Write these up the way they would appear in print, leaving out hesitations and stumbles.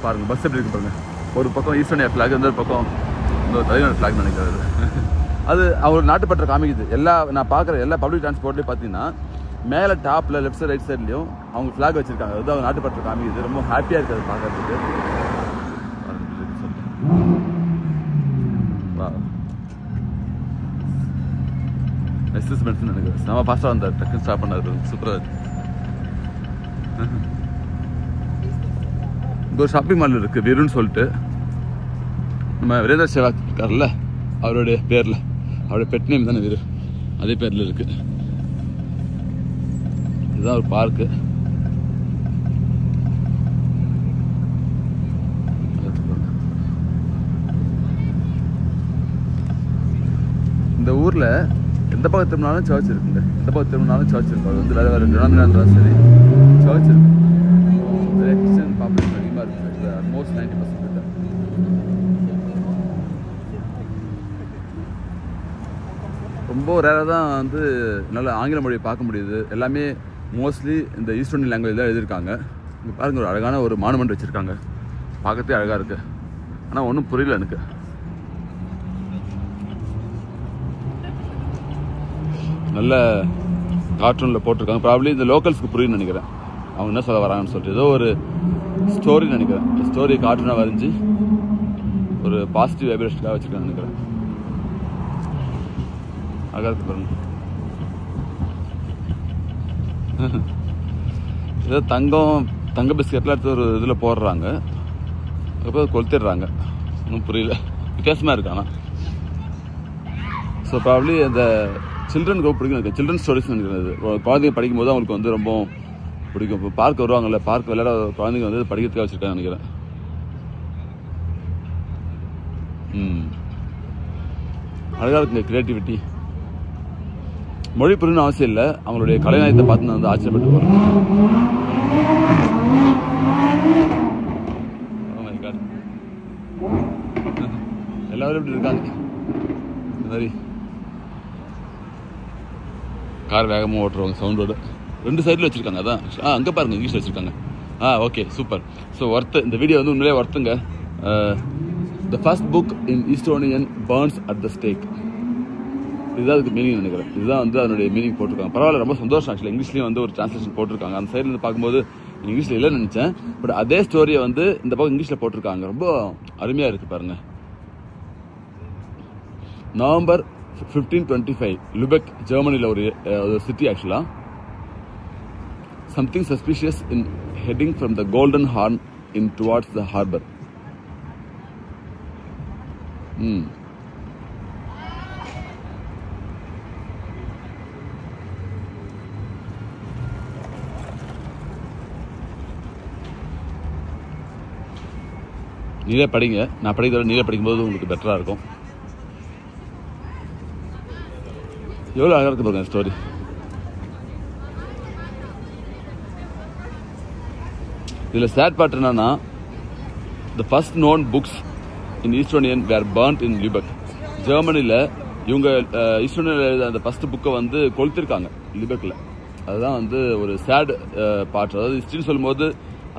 பாருங்கள் பஸ் எப்படி இருக்கு பாருங்கள். ஒரு பக்கம் ஈஸ்டர்ன் ஃப்ளாக், இன்னொரு பக்கம் இந்த தலைநாடு ஃப்ளாக் நினைக்கிறது. அது அவர் நாட்டுப்பற்ற காமிக்குது. நான் பார்க்குற எல்லா பப்ளிக் டிரான்ஸ்போர்ட்லேயும் பார்த்தீங்கன்னா மேலே டாப்பில் லெஃப்ட் சைட் ரைட் சைட்லேயும் அவங்க ஃப்ளாக் வச்சுருக்காங்க. அதுதான் அவங்க நாட்டுப்பற்ற காமிக்குது. ரொம்ப ஹாப்பியாக இருக்குது அது பார்க்குறதுக்கு. எக்ஸஸ்மெண்ட்ஸ் நினைக்கிறேன். நம்ம ஃபாஸ்ட்டாக வந்தார், டக்குன்னு ஸ்டாப் பண்ணார். சூப்பராக இருக்கு. இங்கே ஒரு ஷாப்பிங் மால் இருக்குது வீருன்னு சொல்லிட்டு. நம்ம வீரேந்திர சேவாக் இருக்கார்ல, அவருடைய பேரில், அவருடைய பெட் நேம் தானே வீரு, அதே பேரில் இருக்குது. இதுதான் ஒரு பார்க்கு. இந்த ஊரில் எந்த பக்கம் திரும்பினாலும் சர்ச் இருக்குங்க. எந்த பக்கம் திரும்பினாலும் சர்ச் இருக்கும். அது வந்து வேறு வேறு டினாமினேஷன் சரி சர்ச் இருக்கு. கிறிஸ்டியன் பாப்புலேஷன் அதிகமாக இருக்குது. ஆல்மோஸ்ட் 90% கிட்ட. ரொம்ப ரேராக தான் வந்து என்னால் ஆங்கில மொழியை பார்க்க முடியுது. எல்லாமே மோஸ்ட்லி இந்த ஈஸ்டர்ன் லாங்குவேஜ் தான் எழுதியிருக்காங்க. இங்கே பாருங்கள், ஒரு அழகான ஒரு மானுமெண்ட் வச்சுருக்காங்க. பார்க்கறதே அழகாக இருக்குது. ஆனால் ஒன்றும் புரியல எனக்கு. நல்ல கார்ட்டூனில் போட்டிருக்காங்க. ப்ராப்ளி இந்த லோக்கல்ஸ்க்கு புரியுன்னு நினைக்கிறேன் அவங்க என்ன சொல்ல வராங்கன்னு சொல்லிட்டு. ஏதோ ஒரு ஸ்டோரி நினைக்கிறேன். ஸ்டோரி கார்ட்டூனாக வரைஞ்சி ஒரு பாசிட்டிவ் வைப்ரேஷனுக்காக வச்சுருக்காங்க நினைக்கிறேன். அழகாக இருக்கு பாருங்க. ஏதோ தங்க பிஸ்கெட்லாம் எடுத்து ஒரு இதில் போடுறாங்க. அதுக்கப்புறம் கொளுத்திடுறாங்க. ஒன்றும் புரியல, வித்தியாசமாக இருக்கு. ஆனால் ஸோ ப்ராப்ளி அந்த சில்ட்ரனுக்கு ரொம்ப பிடிக்கும் எனக்கு. சில்ட்ரன் ஸ்டோரிஸ் நினைக்கிறது. குழந்தைங்க படிக்கும்போது அவங்களுக்கு வந்து ரொம்ப பிடிக்கும். இப்போ பார்க் வருவாங்கல்ல, பார்க் விளையாட குழந்தைங்க வந்து படிக்கிறதுக்காக வச்சுருக்காங்க நினைக்கிறேன். அழகாக இருக்குங்க. கிரியேட்டிவிட்டி. மொழி புரியணும்னு அவசியம் இல்லை. அவங்களுடைய கலைநயத்தை பார்த்து நான் வந்து ஆச்சரியப்பட்டு போகிறேன். எல்லாரும் இப்படி இருக்காங்க. இந்த மாதிரி கார் வேகமாக ஓட்டுறவங்க சவுண்டோடு 2 சைடில் வச்சுருக்காங்க. அதான் அங்கே பாருங்கள், இங்கிலீஷில் வச்சுருக்காங்க. Okay, super. So worth. இந்த வீடியோ வந்து உண்மையிலே ஒர்த்துங்க. The first book in Estonian burns at the stake. இதுதான் அதுக்கு மீனிங் நினைக்கிறேன். இதுதான் வந்து அதனுடைய மீனிங் போட்டிருக்காங்க. பரவாயில்ல, ரொம்ப சந்தோஷம். ஆக்சுவலி இங்கிலீஷ்லேயும் வந்து ஒரு டிரான்ஸ்லேஷன் போட்டிருக்காங்க. அந்த சைட்லேருந்து பார்க்கும்போது இங்கிலீஷில் இல்லைன்னு நினச்சேன். பட் அதே ஸ்டோரியை வந்து இந்த பக்கம் இங்கிலீஷில் போட்டிருக்காங்க. ரொம்ப அருமையாக இருக்குது பாருங்கள். நவம்பர் 1525 லுபெக், ஜெர்மனியில் ஒரு சிட்டி. ஆக்சுவலாக something suspicious in heading from the Golden Horn in towards the harbor. நீங்களே படிங்க. நான் படிக்கிறத நீங்களே படிக்கும்போது உங்களுக்கு பெட்டராக இருக்கும். எவ்வளோ அழகாக இருக்கு பாருங்க ஸ்டோரி. இதில் சேட் பார்ட் என்னன்னா, the first known books in Estonian were burnt in Lubeck. ஜெர்மனியில் இவங்க ஈஸ்டோனியில் எழுத அந்த ஃபர்ஸ்ட் புக்கை வந்து கொளுத்திருக்காங்க லிபெக்கில். அதுதான் வந்து ஒரு சேட் பார்ட். அதாவது ஹிஸ்ட்ரின்னு சொல்லும்போது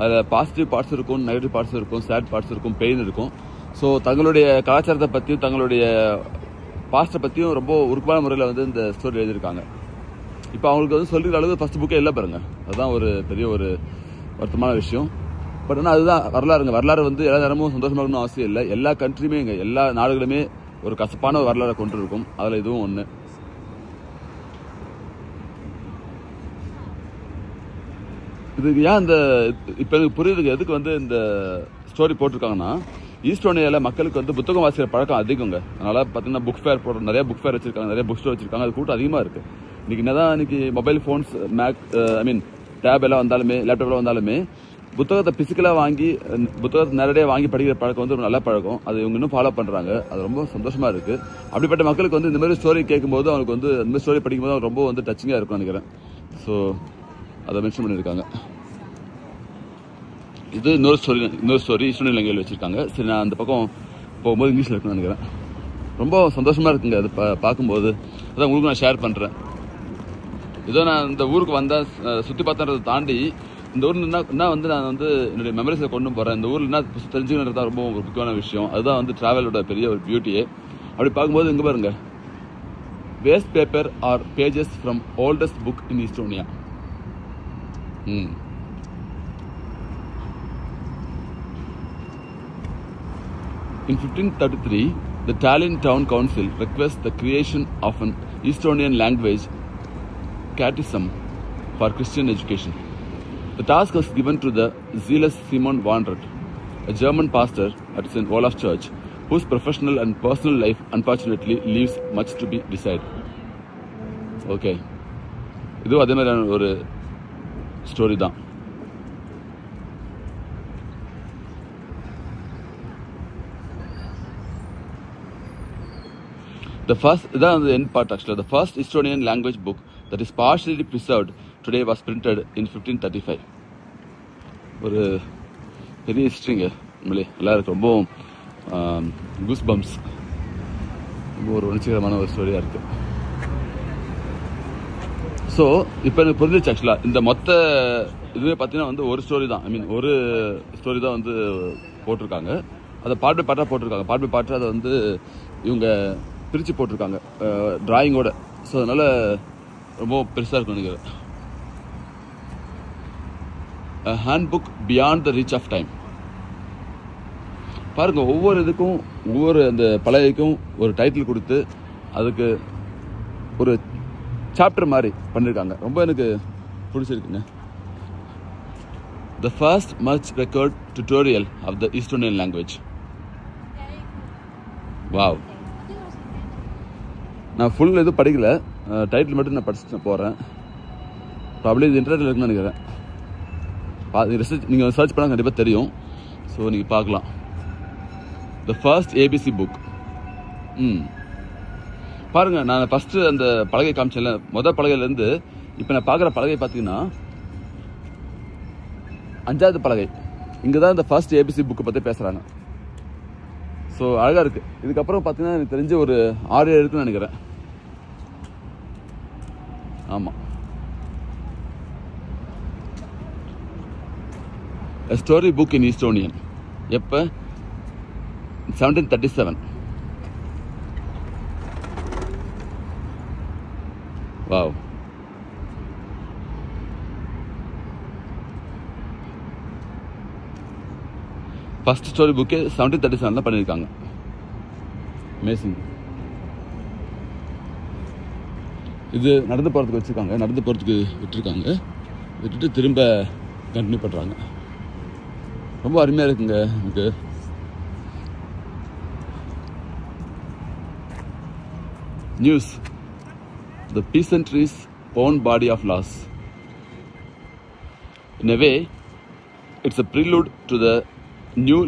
அதில் பாசிட்டிவ் பார்ட்ஸ் இருக்கும், நெகட்டிவ் பார்ட்ஸ் இருக்கும், சேட் பார்ட்ஸ் இருக்கும், பெயின் இருக்கும். ஸோ தங்களுடைய கலாச்சாரத்தை பற்றியும் தங்களுடைய பாஸ்ட்டை பற்றியும் ரொம்ப உருப்பான முறையில் வந்து இந்த ஸ்டோரி எழுதியிருக்காங்க. இப்போ அவங்களுக்கு வந்து சொல்லிக்கிற அளவுக்கு ஃபர்ஸ்ட் புக்கே இல்லை பாருங்க. அதுதான் ஒரு பெரிய ஒரு வருத்தமான விஷயம். பட் ஆனால் அதுதான் வரலாறுங்க. வரலாறு வந்து எல்லா நேரமும் சந்தோஷமாக இருக்கணும்னு அவசியம் இல்லை. எல்லா கண்ட்ரியுமே இங்கே எல்லா நாடுகளுமே ஒரு கசப்பான ஒரு வரலாறை கொண்டு இருக்கும். அதில் இதுவும் ஒன்று. இதுக்கு ஏன் இந்த இப்போ எனக்கு புரியுதுங்க எதுக்கு வந்து இந்த ஸ்டோரி போட்டிருக்காங்கன்னா, ஈஸ்டோனியாவில் மக்களுக்கு வந்து புத்தகம் வாசிக்கிற பழக்கம் அதிகங்க. அதனால் பார்த்தீங்கன்னா புக் ஃபேர் போடுற நிறைய புக் ஃபேர் வச்சிருக்காங்க, நிறைய புக் ஸ்டோர் வச்சிருக்காங்க. அது கூட்டம் அதிகமாக இருக்குது. இன்றைக்கி என்னதான் இன்னைக்கு மொபைல் ஃபோன்ஸ், டேப் எல்லாம் வந்தாலுமே, லேப்டாப் எல்லாம் வந்தாலுமே புத்தகத்தை பிசிக்கலாக வாங்கி புத்தகத்தை நேரடியாக வாங்கி படிக்கிற பழக்கம் வந்து ஒரு நல்ல பழக்கம். அது இவங்க இன்னும் ஃபாலோ பண்ணுறாங்க. அது ரொம்ப சந்தோஷமாக இருக்குது. அப்படிப்பட்ட மக்களுக்கு வந்து இந்த மாதிரி ஸ்டோரி கேட்கும்போது அவங்களுக்கு வந்து இந்த மாதிரி ஸ்டோரி படிக்கும்போது அவங்க ரொம்ப வந்து டச்சிங்காக இருக்கும்னு நினைக்கிறேன். ஸோ அதை மென்ஷன் பண்ணியிருக்காங்க. இது இன்னொரு ஸ்டோரி ஈஸ்டோனியன் லாங்குவேஜ் வச்சுருக்காங்க. சரி, நான் அந்த பக்கம் போகும்போது இங்கிலீஷில் இருக்குன்னு நினைக்கிறேன். ரொம்ப சந்தோஷமாக இருக்குங்க அது பார்க்கும்போது. அதான் உங்களுக்கு நான் ஷேர் பண்ணுறேன். ஏதோ நான் இந்த ஊருக்கு வந்தேன், சுற்றி பார்த்ததை தாண்டி இந்த ஊரில் என்ன வந்து நான் வந்து என்னுடைய மெமரிஸில் கொண்டு போகிறேன். இந்த ஊரில் என்ன தெரிஞ்சுக்கிறது தான் ரொம்ப ஒரு முக்கியமான விஷயம். அதுதான் வந்து ட்ராவலோட பெரிய ஒரு பியூட்டியே. அப்படி பார்க்கும்போது இங்கே பாருங்க, waste paper or pages from oldest book in Estonia. In 1533, the Tallinn Town Council requests the creation of an Estonian language catechism for Christian education. The task was given to the zealous Simon von Rett, a German pastor at St. Olaf Church, whose professional and personal life unfortunately leaves much to be desired. Okay. இதுவும் அதே மாதிரியான ஒரு story தான். The first, the end part actually, the first Estonian language book that is partially preserved today was printed in 1535. ஒரு பெரிய ஹிஸ்ட்ரிங்க உண்மையிலே எல்லாருக்கும் ரொம்ப கூஸ் பம்ப்ஸ், ரொம்ப ஒரு உணர்ச்சிகரமான ஒரு ஸ்டோரியாக இருக்குது. ஸோ இப்போ எனக்கு புரிஞ்சிச்சு ஆக்சுவலாக. இந்த மொத்த இதுவே பார்த்தீங்கன்னா வந்து ஒரு ஸ்டோரி தான், ஒரு ஸ்டோரி தான் வந்து போட்டிருக்காங்க. அதை பார்ட் பை பார்ட்டாக போட்டிருக்காங்க. பார்ட் பை பார்ட்டாக அதை வந்து இவங்க பிரித்து போட்டிருக்காங்க டிராயிங்கோட. ஸோ அதனால் ரொம்ப பெருசாக இருக்கும் நினைக்கிறேன். Handbook beyond the reach of time. பாருங்கள், ஒவ்வொரு இதுக்கும் ஒவ்வொரு அந்த பழையக்கும் ஒரு டைட்டில் கொடுத்து அதுக்கு ஒரு சாப்டர் மாதிரி பண்ணியிருக்காங்க. ரொம்ப எனக்கு பிடிச்சிருக்குங்க. The first much record tutorial of the Estonian language. Wow. நான் ஃபுல் இது படிக்கல, டைட்டில் மட்டும் நான் படிச்சுட்டு போகிறேன். ப்ராப்ளி இது இன்டர்நெட்டில் இருக்குன்னு நினைக்கிறேன். ரிசர்ச் நீங்கள் சர்ச் பண்ணால் கண்டிப்பாக தெரியும். ஸோ நீங்கள் பார்க்கலாம். The first ABC book. பாருங்கள், நான் ஃபஸ்ட்டு அந்த பலகை காமிச்சேன்ல, மொதல் பலகையிலேருந்து இப்போ நான் பார்க்குற பலகை பார்த்தீங்கன்னா 5வது பலகை. இங்கே தான் இந்த ஃபர்ஸ்ட் ஏபிசி புக்கை பற்றி பேசுகிறாங்க. ஸோ அழகாக இருக்குது. இதுக்கப்புறம் பார்த்தீங்கன்னா எனக்கு தெரிஞ்ச ஒரு 6-7 இருக்குன்னு நினைக்கிறேன். ஆமாம். A story book in Estonian. எப்போ? 1737. வாவ். ஃபர்ஸ்ட் ஸ்டோரி புக்கே 1737 தான் பண்ணியிருக்காங்க. அமேசிங். இது நடந்து போகிறதுக்கு வச்சுருக்காங்க, நடந்து போகிறதுக்கு விட்டுருக்காங்க, விட்டுட்டு திரும்ப கண்டினியூ பண்ணுறாங்க. ரொம்ப அருமையாக இருக்குங்க எனக்கு. News. The peasantry's own body of laws. In a way, it's a prelude to the new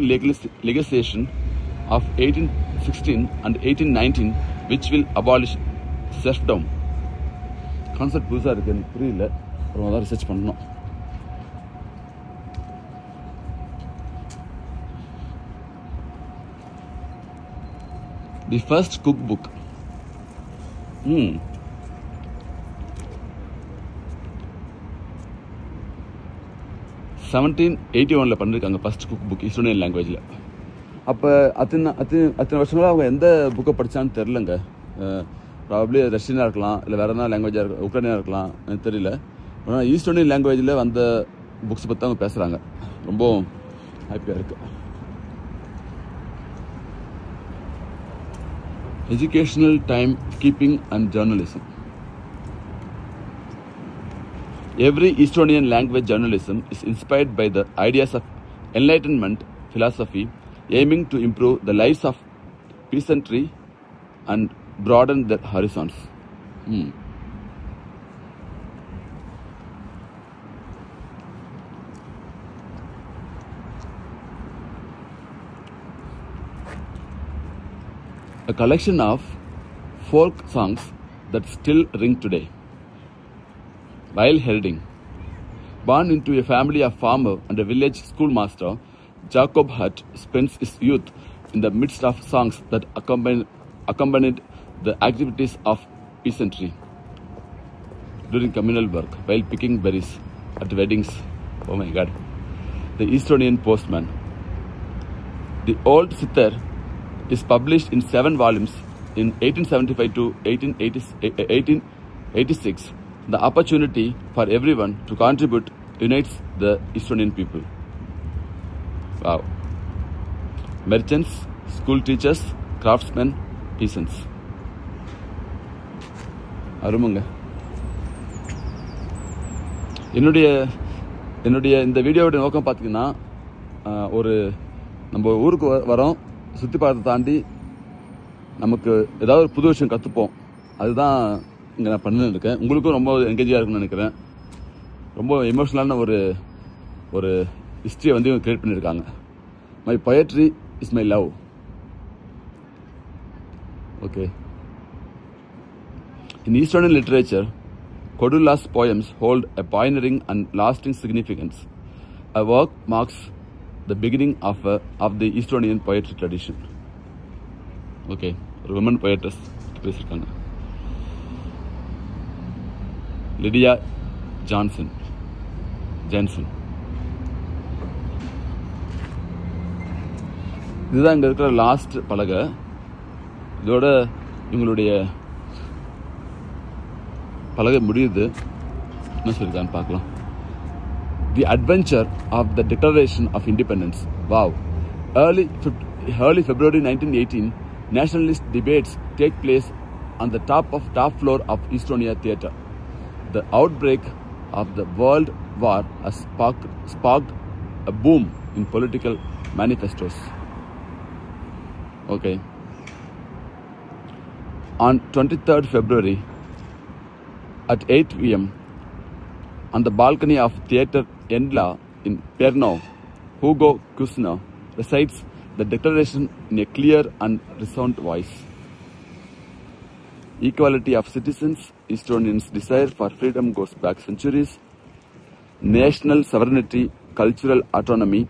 legislation of 1816 and 1819, which will abolish serfdom. Concept புதுசாக இருக்குது, எனக்கு புரியல. அப்புறம் தான் ரிசர்ச் பண்ணணும். The first cook book. 1781 பண்ணியிருக்காங்க ஃபர்ஸ்ட் குக் புக் ஈஸ்டோனியன் லாங்குவேஜில். அப்போ அத்தனை வருஷங்களாக அவங்க எந்த புக்கை படித்தான்னு தெரிலங்க. ப்ராபப்ளி ரஷ்யனாக இருக்கலாம், இல்லை வேறு என்ன லாங்குவேஜாக இருக்கலாம், உக்ரைனியாக இருக்கலாம், எனக்கு தெரியல. ஆனால் ஈஸ்டோனியன் லாங்குவேஜில் வந்த புக்ஸ் பற்றி அவங்க பேசுகிறாங்க. ரொம்ப ஹாப்பியாக இருக்குது. Educational time keeping and journalism. Every Estonian language journalism is inspired by the ideas of Enlightenment philosophy, aiming to improve the lives of peasantry and broaden their horizons. A collection of folk songs that still ring today. While Herding, born into a family of farmer and a village schoolmaster, Jacob Hutt spends his youth in the midst of songs that accompanied the activities of peasantry during communal work, while picking berries at weddings Oh my God. The Estonian Postman. The Old Sittar is published in 7 volumes in 1875 to 1886. The opportunity for everyone to contribute unites the Estonian people. Wow. Merchants, school teachers, craftsmen, peasants. அருமுங்க. என்னுடைய இந்த வீடியோவோட நோக்கம் பார்த்தீங்கன்னா, ஒரு நம்ம ஊருக்கு வரோம், சுற்றி பார்த்து தாண்டி நமக்கு ஏதாவது ஒரு புது விஷயம் கற்றுப்போம். அதுதான் இங்கே நான் பண்ணிட்டு இருக்கேன். உங்களுக்கும் ரொம்ப என்கேஜாக இருக்குன்னு நினைக்கிறேன். ரொம்ப எமோஷனலான ஒரு ஹிஸ்ட்ரியை வந்து இவங்க கிரியேட் பண்ணியிருக்காங்க. My poetry is my love. Okay. In Estonian literature, Kodula's poems hold a pioneering and lasting significance. A work marks the beginning of the Estonian poetry tradition. Okay, a woman poetess. Lydia Jensen. இதுதான் இங்கே இருக்கிற last பலகை. இதோட இவங்களுடைய பலகை முடியுது. என்ன சொல்லியிருக்கான்னு பார்க்கலாம். The adventure of the Declaration of Independence. Wow. Early February 1918, nationalist debates take place on the top floor of Estonia Theatre. The outbreak of the World War has sparked a boom in political manifestos. Okay. On 23rd February at 8 p.m. on the balcony of Theatre Endla in Pernau, Hugo Kussner recites the declaration in a clear and resounding voice. Equality of citizens, Estonians' desire for freedom goes back centuries. National sovereignty, cultural autonomy,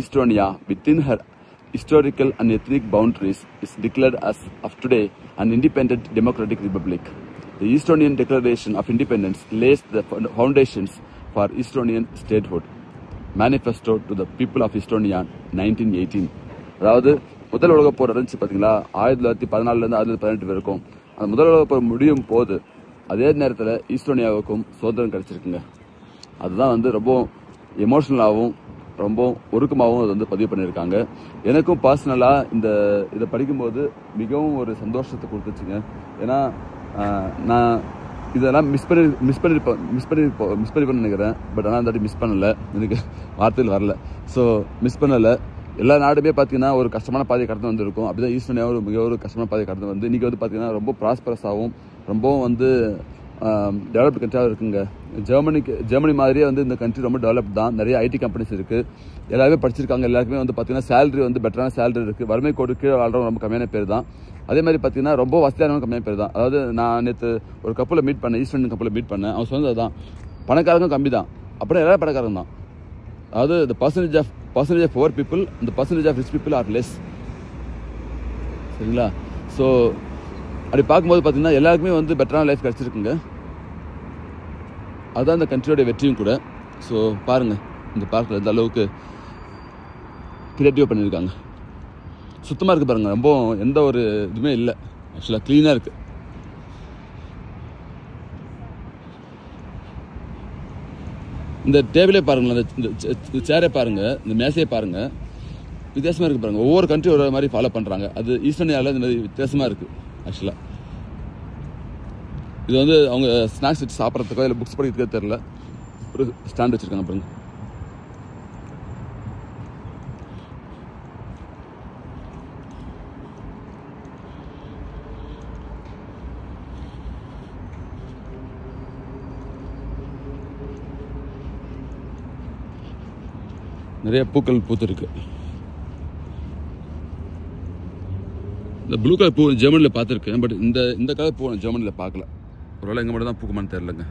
Estonia within her historical and ethnic boundaries is declared as of today an independent democratic republic. The Estonian Declaration of Independence lays the foundations for Estonian statehood. Manifesto to the people of Estonia 1918. அதாவது முதல் உலகப் போர் நடந்துச்சு பார்த்தீங்களா, 1914 1918 வரைக்கும். அந்த முதல் உலகப் போர் முடியும் போது அதே நேரத்தில் ஈஸ்டோனியாவுக்கும் சுதந்திரம் கிடைச்சிருக்குங்க. அதுதான் வந்து ரொம்ப எமோஷனலாகவும் ரொம்ப ஒருக்கமாகவும் அது வந்து பதிவு பண்ணியிருக்காங்க. எனக்கும் பர்சனலாக இதை படிக்கும்போது மிகவும் ஒரு சந்தோஷத்தை கொடுத்துச்சுங்க. ஏன்னா நான் இதெல்லாம் மிஸ் பண்ணிருப்பேன் நினைக்கிறேன். பட் ஆனால் அந்த மிஸ் பண்ணலை, எனக்கு வார்த்தையில் வரல. ஸோ மிஸ் பண்ணலை. எல்லா நாடுமே பார்த்தீங்கன்னா ஒரு கஷ்டமான பாதையை கடந்து வந்திருக்கும். அப்படிதான் ஈஸ்டோனியாவும் ஒரு மிக ஒரு கஷ்டமான பாதையை கடந்து வந்து இன்றைக்கி வந்து பார்த்தீங்கன்னா ரொம்ப ப்ராஸ்பரஸாகவும் ரொம்பவும் வந்து டெவலப்டு கண்ட்ரியாக இருக்குங்க. ஜெர்மனி மாதிரியே வந்து இந்த கண்ட்ரி ரொம்ப டெவலப் தான். நிறைய ஐடி கம்பெனிஸ் இருக்குது, எல்லாருமே படிச்சிருக்காங்க. எல்லாருக்குமே வந்து பார்த்தீங்கன்னா சேலரி வந்து பெட்டரான சேலரி இருக்குது. வறுமை கோடு கீழே வாழ்றவங்க ரொம்ப கம்மியான பேர் தான். அதே மாதிரி பார்த்தீங்கன்னா ரொம்ப வசதியானவங்க கம்மியான பேர் தான். அதாவது நான் நேற்று ஒரு கப்பலில் மீட் பண்ணேன், ஈஸ்டர்ன் கப்பலில் மீட் பண்ணேன். அவங்க சொன்னது தான், பணக்காரங்க கம்மி தான், அப்புறம் எல்லாரும் பணக்காரங்க தான். அதாவது the percentage of poor people and the percentage of rich people are less. சரிங்களா? ஸோ அப்படி பார்க்கும்போது பார்த்தீங்கன்னா எல்லாருக்குமே வந்து பெட்டரான லைஃப் கிடச்சிருக்குங்க. அதுதான் இந்த கண்ட்ரியோடைய வெற்றியும் கூட. ஸோ பாருங்கள், இந்த பார்க்கில் எந்த அளவுக்கு கிரியேட்டிவாக பண்ணியிருக்காங்க. சுத்தமாக இருக்குது பாருங்கள், ரொம்ப எந்த ஒரு இதுவுமே இல்லை. ஆக்சுவலாக க்ளீனாக இருக்குது. இந்த டேபிளே பாருங்களேன், இந்த சேரே பாருங்கள், இந்த மேசையை பாருங்கள், வித்தியாசமாக இருக்குது பாருங்கள். ஒவ்வொரு கண்ட்ரி ஒரு மாதிரி ஃபாலோ பண்ணுறாங்க. அது ஈஸ்டர்னியாவில் இந்த மாதிரி வித்தியாசமாக இருக்குது. ஆக்சுவலாக இது வந்து அவங்க ஸ்நாக்ஸ் வச்சு சாப்பிட்றதுக்கோ இல்லை புக்ஸ் படிக்கிறதுக்கோ தெரில, ஒரு ஸ்டாண்ட் வச்சுருக்காங்க பாருங்க. நிறைய பூக்கள் பூத்துருக்கு. இந்த ப்ளூ கலர் பூ ஜெர்மனியில் பார்த்துருக்கேன். பட் இந்த கலர் பூ நான் ஜெர்மனியில் பார்க்கல. ஒருவேளை எங்கே மட்டும் தான் பூக்குமான்னு தெரிலங்க.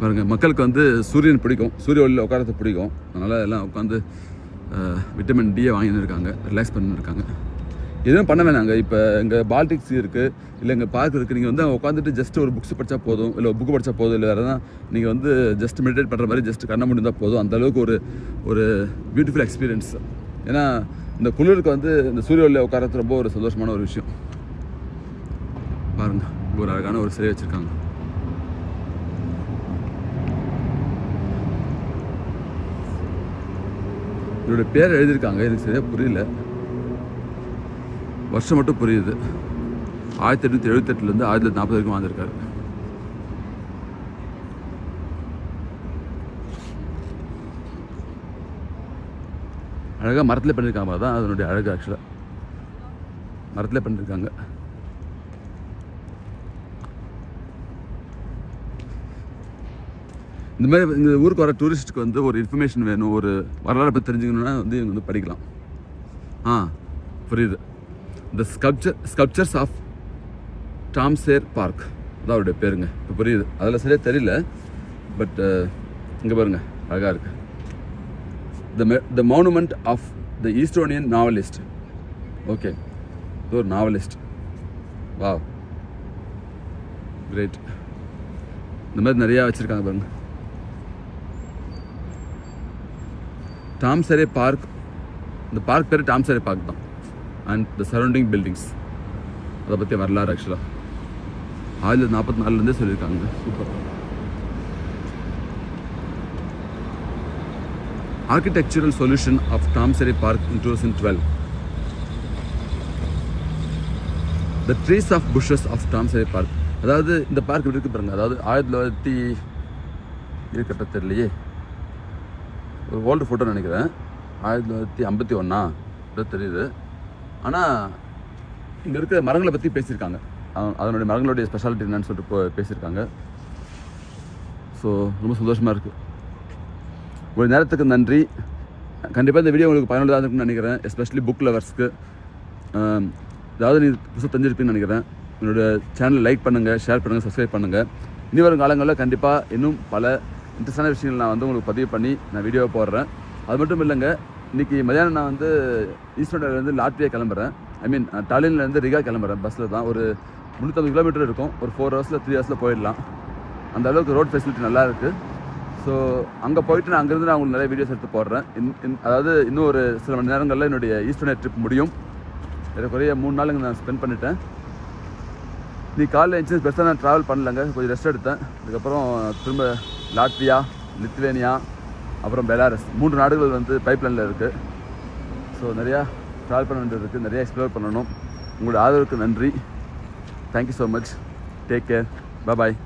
பாருங்கள், மக்களுக்கு வந்து சூரியன் பிடிக்கும், சூரிய ஒளியில் உட்காரத்து பிடிக்கும். அதனால் எல்லாம் உட்காந்து விட்டமின் டியை வாங்கின்னு இருக்காங்க, ரிலாக்ஸ் பண்ணின்னு இருக்காங்க. எதுவும் பண்ண வேணாங்க. இப்போ எங்கள் பால்டிக்ஸ் இருக்குது, இல்லை எங்கள் பார்க் இருக்குது. நீங்கள் வந்து உட்காந்துட்டு ஜஸ்ட் ஒரு புக்ஸ் படித்தா போதும், இல்லை புக்கு படித்தா போதும், இல்லை வேறு தான் நீங்கள் வந்து ஜஸ்ட் மெடிடேட் பண்ணுற மாதிரி ஜஸ்ட் கண்ண முடிந்தால் போதும். அந்தளவுக்கு ஒரு பியூட்டிஃபுல் எக்ஸ்பீரியன்ஸ். ஏன்னா இந்த குளிருக்கு வந்து இந்த சூரிய ஒளியில் உட்காரது ரொம்ப ஒரு சந்தோஷமான ஒரு விஷயம். பாருங்கள், ஒரு அழகான ஒரு சிலை வச்சுருக்காங்க. இதோட பேர் எழுதியிருக்காங்க, எனக்கு சரியாக புரியல, வருஷம் மட்டும் புரியுது. 1878 1940 வரைக்கும் வாழ்ந்திருக்காரு. அழகாக மரத்தில் பண்ணியிருக்காங்க, தான் அதனுடைய அழகு. ஆக்சுவலாக மரத்தில் பண்ணியிருக்காங்க. இந்த மாதிரி இந்த ஊருக்கு வர டூரிஸ்ட்டுக்கு வந்து ஒரு இன்ஃபர்மேஷன் வேணும், ஒரு வரலாறு பற்றி தெரிஞ்சுக்கணுன்னா வந்து இவங்க வந்து படிக்கலாம். புரியுது. The sculptures of Tammsaare park அதான் அவருடைய பேருங்க. இப்போ புரியுது. அதில் சரியாக தெரியல, பட் இங்கே பாருங்க, அழகாக இருக்கு. The monument of the Estonian novelist. Okay, இது ஒரு நாவலிஸ்ட். Wow, great. இந்த மாதிரி நிறையா வச்சுருக்காங்க பாருங்க. டாம் சேரே பார்க், இந்த பார்க் பேர் டாம் சேரே பார்க் தான். அண்ட் த சரௌண்டிங் பில்டிங்ஸ், அதை பற்றி வரலாறு ஆக்சுவலாக 1944 சொல்லியிருக்காங்க. Super. Architectural solution of Tammsaare park in 2012. The trees of bushes of Tammsaare park. அதாவது இந்த பார்க் இருக்கு பாருங்க. அதாவது 1900 இருக்கட்ட தெரியலையே, ஒரு ஓல்டு ஃபோட்டோ நினைக்கிறேன், 1951 தெரியுது. ஆனால் இங்கே இருக்கிற மரங்களை பற்றி பேசியிருக்காங்க, அதனுடைய மரங்களுடைய ஸ்பெஷாலிட்டி என்னன்னு சொல்லிட்டு பேசியிருக்காங்க. ஸோ ரொம்ப சந்தோஷமாக இருக்குது. ஒரு நேரத்துக்கு நன்றி. கண்டிப்பாக இந்த வீடியோ உங்களுக்கு பயனுள்ளதாக இருக்குன்னு நினைக்கிறேன், எஸ்பெஷலி புக் லவர்ஸ்க்கு. அதாவது நீ புதுசாக தெரிஞ்சிருப்பீங்கன்னு நினைக்கிறேன். என்னோடய சேனலை லைக் பண்ணுங்கள், ஷேர் பண்ணுங்கள், சப்ஸ்கிரைப் பண்ணுங்கள். இனி வரும் காலங்களில் கண்டிப்பாக இன்னும் பல இன்ட்ரெஸ்டான விஷயங்கள் நான் வந்து உங்களுக்கு பதிவு பண்ணி நான் வீடியோவை போடுறேன். அது மட்டும் இல்லைங்க, இன்றைக்கி மதியானம் நான் வந்து ஈஸ்டோனியாவிலேருந்து லாட்வியா கிளம்புறேன். டாலின்லேருந்து ரிகா கிளம்புறேன். பஸ்ஸில் தான் ஒரு 350 கிலோமீட்டர் இருக்கும். ஒரு 4 ஹவர்ஸில் 3 ஹவர்ஸில் போயிடலாம். அந்த அளவுக்கு ரோட் ஃபெசிலிட்டி நல்லா இருக்குது. ஸோ அங்கே போயிட்டு நான் அங்கேருந்து நான் உங்களுக்கு நிறைய வீடியோஸ் எடுத்து போடுறேன். அதாவது இன்னும் ஒரு சில மணி நேரங்களில் என்னுடைய ஈஸ்டோனியா ட்ரிப் முடியும். குறைய 3 நாள் இங்கே நான் ஸ்பெண்ட் பண்ணிட்டேன். நீ காலையில் இன்சூரன்ஸ் பெருசாக நான் ட்ராவல் பண்ணலங்க, கொஞ்சம் ரெஸ்ட் எடுத்தேன். அதுக்கப்புறம் திரும்ப லாட்வியா, லித்துவேனியா, அப்புறம் பெலாரஸ் 3 நாடுகள் வந்து பைப்லைனில் இருக்குது. ஸோ நிறையா ட்ராவல் பண்ண வேண்டியது இருக்குது, நிறையா எக்ஸ்ப்ளோர் பண்ணணும். உங்களோட ஆதரவுக்கு நன்றி. Thank you so much. Take care. பாய்.